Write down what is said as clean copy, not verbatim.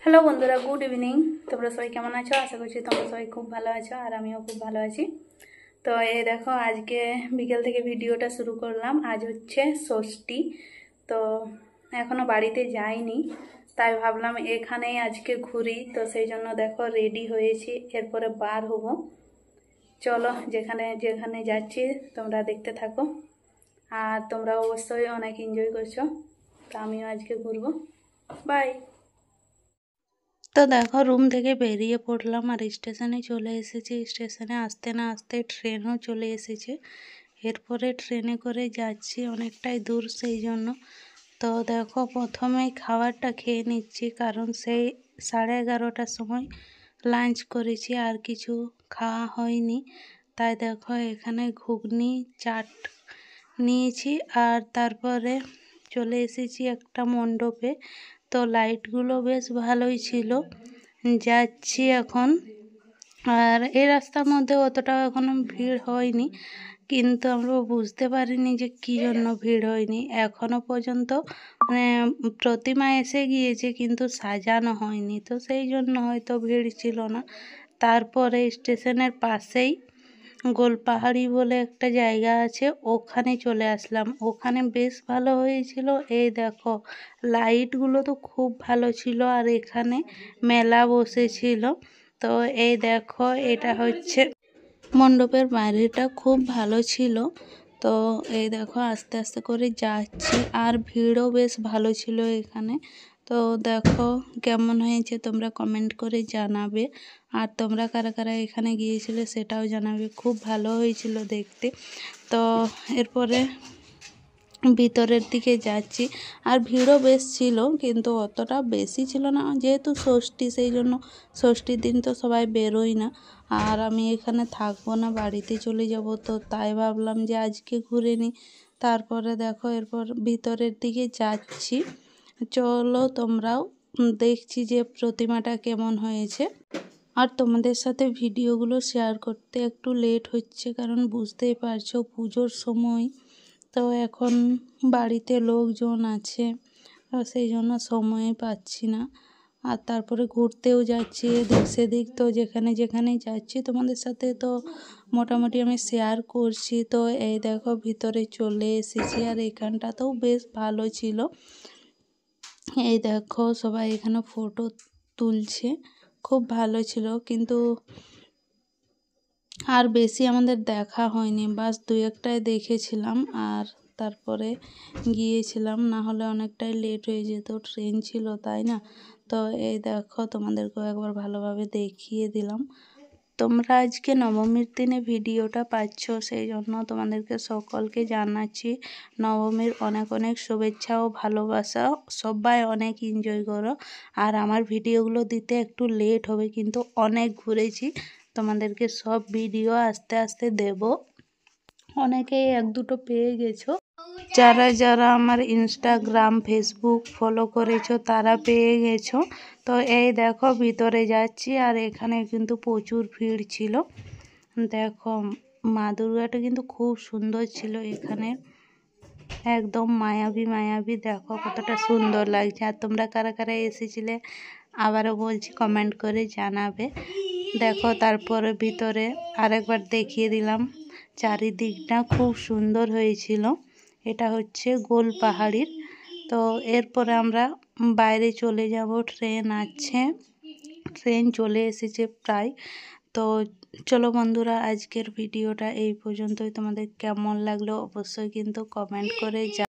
Hello বন্ধুরা, good evening. তোমরা সবাই কেমন আছো? আশা করছি তোমরা সবাই খুব ভালো আছো, আর আমিও খুব ভালো আছি। তো এই দেখো, আজকে বিকেল থেকে ভিডিওটা শুরু করলাম। আজ হচ্ছে ষষ্ঠী। তো এখনো বাড়িতে যাইনি, তাই ভাবলাম এখানেই আজকে ঘুরি। তো সেই জন্য দেখো রেডি হয়েছি, এরপরে বার হব। চলো, যেখানে যেখানে যাচ্ছি তোমরা দেখতে থাকো, আর তোমরা অবশ্যই অনেক এনজয় করছো। তো আমিও আজকে ঘুরবো। বাই। তো দেখো, রুম থেকে বেরিয়ে পড়লাম আর স্টেশনে চলে এসেছি। স্টেশনে আসতে না আসতে ট্রেনও চলে এসেছে। এরপরে ট্রেনে করে যাচ্ছি, অনেকটাই দূর, সেই জন্য। তো দেখো, প্রথমেই খাবারটা খেয়ে নিচ্ছি, কারণ সেই 11:30টার সময় লাঞ্চ করেছি, আর কিছু খাওয়া হয়নি। তাই দেখো, এখানে ঘুগনি চাট নিয়েছি, আর তারপরে চলে এসেছি একটা মণ্ডপে। তো লাইটগুলো বেশ ভালোই ছিল। যাচ্ছি এখন, আর এই রাস্তার মধ্যে অতটা এখনো ভিড় হয়নি, কিন্তু আমরা বুঝতে পারিনি যে কী জন্য ভিড় হয়নি। এখনো পর্যন্ত মানে প্রতিমা এসে গিয়েছে, কিন্তু সাজানো হয়নি, তো সেই জন্য হয়তো ভিড় ছিল না। তারপরে স্টেশনের পাশেই গোলপাহাড়ি বলে একটা জায়গা আছে, ওখানে চলে আসলাম। ওখানে বেশ ভালো হয়েছিল। এই দেখো, লাইটগুলো তো খুব ভালো ছিল, আর এখানে মেলা বসেছিল। তো এই দেখো, এটা হচ্ছে মণ্ডপের বাইরেটা, খুব ভালো ছিল। তো এই দেখো, আস্তে আস্তে করে যাচ্ছি, আর ভিড়ও বেশ ভালো ছিল এখানে। তো দেখো কেমন হয়েছে তোমরা কমেন্ট করে জানাবে, আর তোমরা কারা কারা এখানে গিয়েছিলে সেটাও জানাবে। খুব ভালো হয়েছিল দেখতে। তো এরপরে ভিতরের দিকে যাচ্ছি, আর ভিড়ও বেশ ছিল, কিন্তু অতটা বেশি ছিল না, যেহেতু ষষ্ঠী, সেই জন্য ষষ্ঠীর দিন তো সবাই বেরোয় না। আর আমি এখানে থাকবো না, বাড়িতে চলে যাব, তো তাই ভাবলাম যে আজকে ঘুরে নিই। তারপরে দেখো, এরপর ভিতরের দিকে যাচ্ছি। চলো, তোমরাও দেখছি যে প্রতিমাটা কেমন হয়েছে। আর তোমাদের সাথে ভিডিওগুলো শেয়ার করতে একটু লেট হচ্ছে, কারণ বুঝতেই পারছো পুজোর সময়। তো এখন বাড়িতে লোকজন আছে, সেই জন্য সময় পাচ্ছি না। আর তারপরে ঘুরতেও যাচ্ছি এদিক সেদিক, তো যেখানে যেখানে যাচ্ছি তোমাদের সাথে তো মোটামুটি আমি শেয়ার করছি। তো এই দেখো, ভিতরে চলে এসেছি, আর এখানটাতেও বেশ ভালো ছিল। এই দেখো, সবাই এখানে ফটো তুলছে, খুব ভালো ছিল। কিন্তু আর বেশি আমাদের দেখা হয়নি, বাস দুই একটাই দেখেছিলাম, আর তারপরে গিয়েছিলাম, না হলে অনেকটাই লেট হয়ে যেত, ট্রেন ছিল, তাই না? তো এই দেখো, তোমাদেরকেও একবার ভালোভাবে দেখিয়ে দিলাম। তোমরা আজকে নবমীর দিনে ভিডিওটা পাচ্ছ, সেই জন্য তোমাদেরকে সকলকে জানাচ্ছি নবমীর অনেক অনেক শুভেচ্ছা ও ভালোবাসা। সবাই অনেক এনজয় করো। আর আমার ভিডিওগুলো দিতে একটু লেট হবে, কিন্তু অনেক ঘুরেছি, তোমাদেরকে সব ভিডিও আস্তে আস্তে দেব। অনেকেই এক দুটো পেয়ে গেছো, যারা যারা আমার ইনস্টাগ্রাম ফেসবুক ফলো করেছো তারা পেয়ে গেছো। তো এই দেখো, ভিতরে যাচ্ছি, আর এখানে কিন্তু প্রচুর ভিড় ছিল। দেখো, মা দুর্গাটা কিন্তু খুব সুন্দর ছিল এখানে, একদম মায়াবী মায়াবী। দেখো কতটা সুন্দর লাগছে। আর তোমরা কারা কারা এসেছিলে আবারও বলছি, কমেন্ট করে জানাবে। দেখো, তারপরে ভিতরে আরেকবার দেখিয়ে দিলাম, চারিদিকটা খুব সুন্দর হয়েছিল। এটা হচ্ছে গোলপাহাড়ির। তো এরপরে আমরা বাইরে চলে যাব, ট্রেন আছে, ট্রেন চলে এসেছে প্রায়। তো চলো বন্ধুরা, আজকের ভিডিওটা এই পর্যন্তই। তোমাদের কেমন লাগলো অবশ্যই কিন্তু কমেন্ট করে